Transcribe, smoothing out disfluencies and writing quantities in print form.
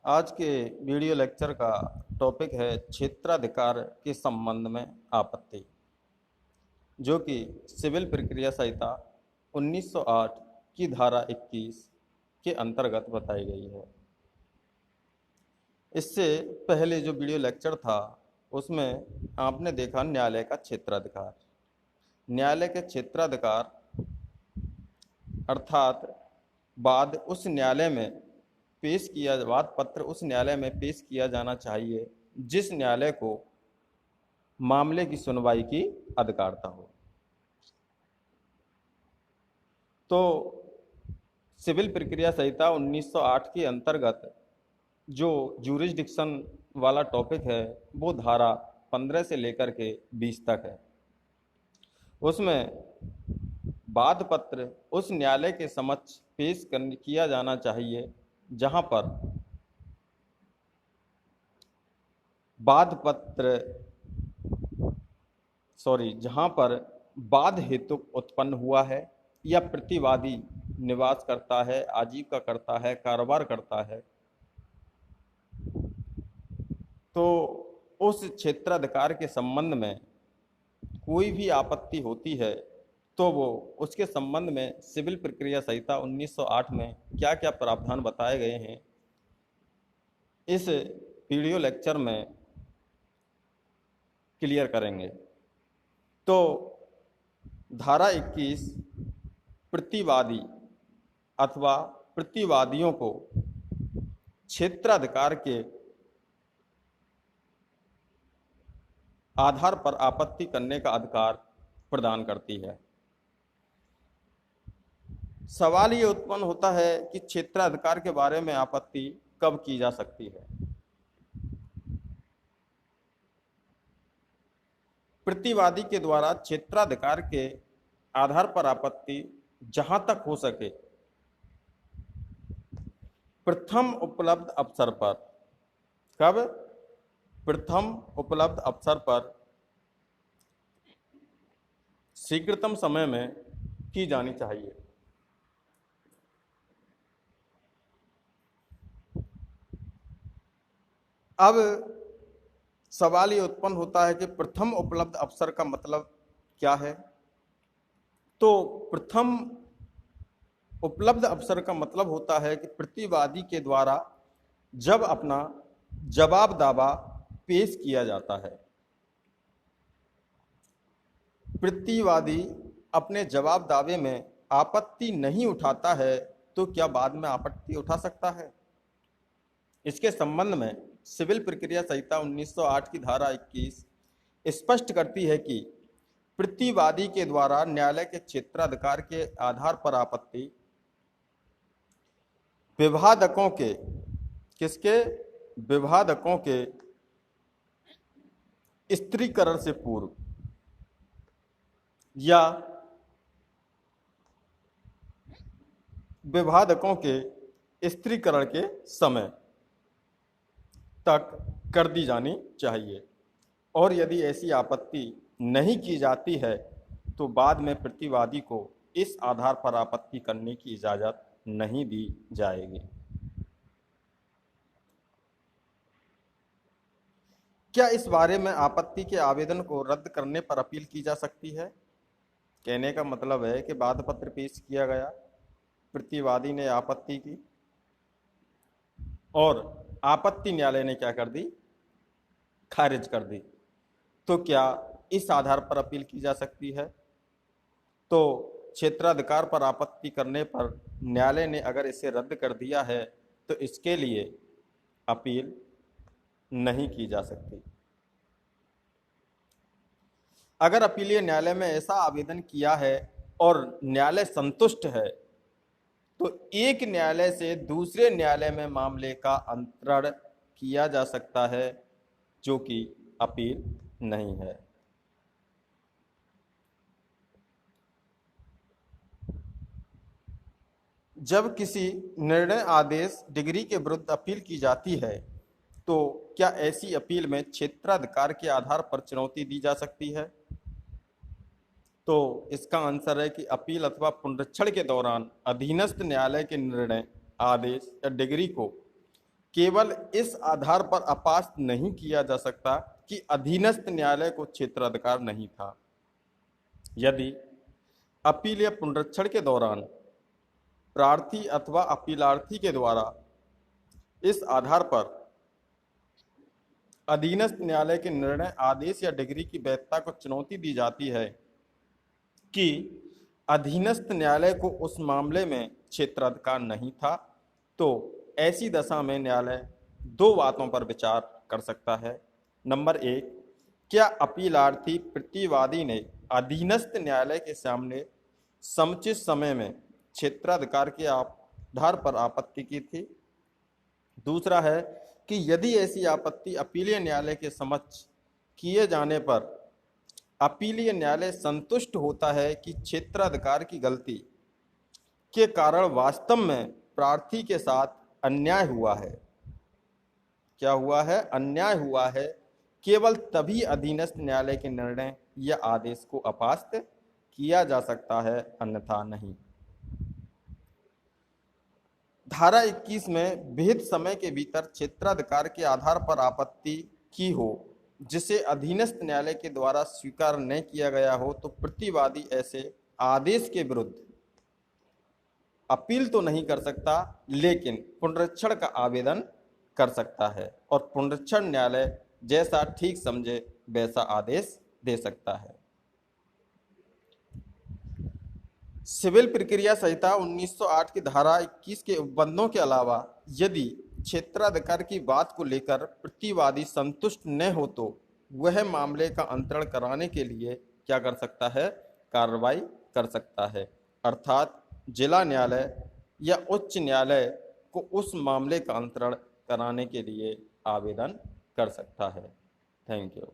आज के video lecture का टॉपिक है क्षेत्राधिकार के संबंध में आपत्ति, जो कि सिविल प्रक्रिया संहिता 1908 की धारा 21 के अंतर्गत बताई गई है। इससे पहले जो वीडियो लेक्चर था उसमें आपने देखा न्यायालय का क्षेत्राधिकार। न्यायालय के क्षेत्राधिकार अर्थात वाद पत्र उस न्यायालय में पेश किया जाना चाहिए जिस न्यायालय को मामले की सुनवाई की अधिकारता हो। तो सिविल प्रक्रिया संहिता 1908 के अंतर्गत जो ज्यूरिसडिक्शन वाला टॉपिक है वो धारा 15 से लेकर के 20 तक है। उसमें वाद पत्र उस न्यायालय के समक्ष पेश किया जाना चाहिए जहां पर वाद हेतु उत्पन्न हुआ है या प्रतिवादी निवास करता है, आजीविका करता है, कारोबार करता है, तो उस क्षेत्राधिकार के संबंध में कोई भी आपत्ति होती है तो वो उसके संबंध में सिविल प्रक्रिया संहिता 1908 में क्या क्या प्रावधान बताए गए हैं इस वीडियो लेक्चर में क्लियर करेंगे। तो धारा 21 प्रतिवादी अथवा प्रतिवादियों को क्षेत्राधिकार के आधार पर आपत्ति करने का अधिकार प्रदान करती है। सवाल ये उत्पन्न होता है कि क्षेत्राधिकार के बारे में आपत्ति कब की जा सकती है। प्रतिवादी के द्वारा क्षेत्राधिकार के आधार पर आपत्ति जहां तक हो सके प्रथम उपलब्ध अवसर पर, कब? प्रथम उपलब्ध अवसर पर शीघ्रतम समय में की जानी चाहिए। अब सवाल ये उत्पन्न होता है कि प्रथम उपलब्ध अवसर का मतलब क्या है। तो प्रथम उपलब्ध अवसर का मतलब होता है कि प्रतिवादी के द्वारा जब अपना जवाब दावा पेश किया जाता है, प्रतिवादी अपने जवाब दावे में आपत्ति नहीं उठाता है तो क्या बाद में आपत्ति उठा सकता है? इसके संबंध में सिविल प्रक्रिया संहिता 1908 की धारा 21 स्पष्ट करती है कि प्रतिवादी के द्वारा न्यायालय के क्षेत्राधिकार के आधार पर आपत्ति विवादकों के स्त्रीकरण से पूर्व या विवादकों के स्त्रीकरण के समय तक कर दी जानी चाहिए, और यदि ऐसी आपत्ति नहीं की जाती है तो बाद में प्रतिवादी को इस आधार पर आपत्ति करने की इजाजत नहीं दी जाएगी। क्या इस बारे में आपत्ति के आवेदन को रद्द करने पर अपील की जा सकती है? कहने का मतलब है कि वाद पत्र पेश किया गया, प्रतिवादी ने आपत्ति की और आपत्ति न्यायालय ने क्या कर दी? खारिज कर दी। तो क्या इस आधार पर अपील की जा सकती है? तो क्षेत्राधिकार पर आपत्ति करने पर न्यायालय ने अगर इसे रद्द कर दिया है तो इसके लिए अपील नहीं की जा सकती। अगर अपीलीय न्यायालय में ऐसा आवेदन किया है और न्यायालय संतुष्ट है तो एक न्यायालय से दूसरे न्यायालय में मामले का अंतरण किया जा सकता है, जो कि अपील नहीं है। जब किसी निर्णय, आदेश, डिग्री के विरुद्ध अपील की जाती है तो क्या ऐसी अपील में क्षेत्राधिकार के आधार पर चुनौती दी जा सकती है? तो इसका आंसर है कि अपील अथवा पुनरीक्षण के दौरान अधीनस्थ न्यायालय के निर्णय, आदेश या डिग्री को केवल इस आधार पर अपास्त नहीं किया जा सकता कि अधीनस्थ न्यायालय को क्षेत्राधिकार नहीं था। यदि अपील या पुनरीक्षण के दौरान प्रार्थी अथवा अपीलार्थी के द्वारा इस आधार पर अधीनस्थ न्यायालय के निर्णय, आदेश या डिग्री की वैधता को चुनौती दी जाती है कि अधीनस्थ न्यायालय को उस मामले में क्षेत्राधिकार नहीं था, तो ऐसी दशा में न्यायालय दो बातों पर विचार कर सकता है। नंबर एक, क्या अपीलार्थी प्रतिवादी ने अधीनस्थ न्यायालय के सामने समुचित समय में क्षेत्राधिकार के आधार पर आपत्ति की थी। दूसरा है कि यदि ऐसी आपत्ति अपीलीय न्यायालय के समक्ष किए जाने पर अपीलीय न्यायालय संतुष्ट होता है कि क्षेत्राधिकार की गलती के कारण वास्तव में प्रार्थी के साथ अन्याय हुआ है। क्या हुआ है? अन्याय हुआ है। केवल तभी अधीनस्थ न्यायालय के निर्णय या आदेश को अपास्त किया जा सकता है, अन्यथा नहीं। धारा 21 में विहित समय के भीतर क्षेत्राधिकार के आधार पर आपत्ति की हो जिसे अधीनस्थ न्यायालय के द्वारा स्वीकार नहीं किया गया हो, तो प्रतिवादी ऐसे आदेश के विरुद्ध अपील तो नहीं कर सकता, लेकिन पुनरीक्षण का आवेदन कर सकता है और पुनरीक्षण न्यायालय जैसा ठीक समझे वैसा आदेश दे सकता है। सिविल प्रक्रिया संहिता 1908 की धारा 21 के उपबंधों के अलावा यदि क्षेत्राधिकार की बात को लेकर प्रतिवादी संतुष्ट न हो तो वह मामले का अंतरण कराने के लिए क्या कर सकता है? कार्रवाई कर सकता है, अर्थात जिला न्यायालय या उच्च न्यायालय को उस मामले का अंतरण कराने के लिए आवेदन कर सकता है। Thank you.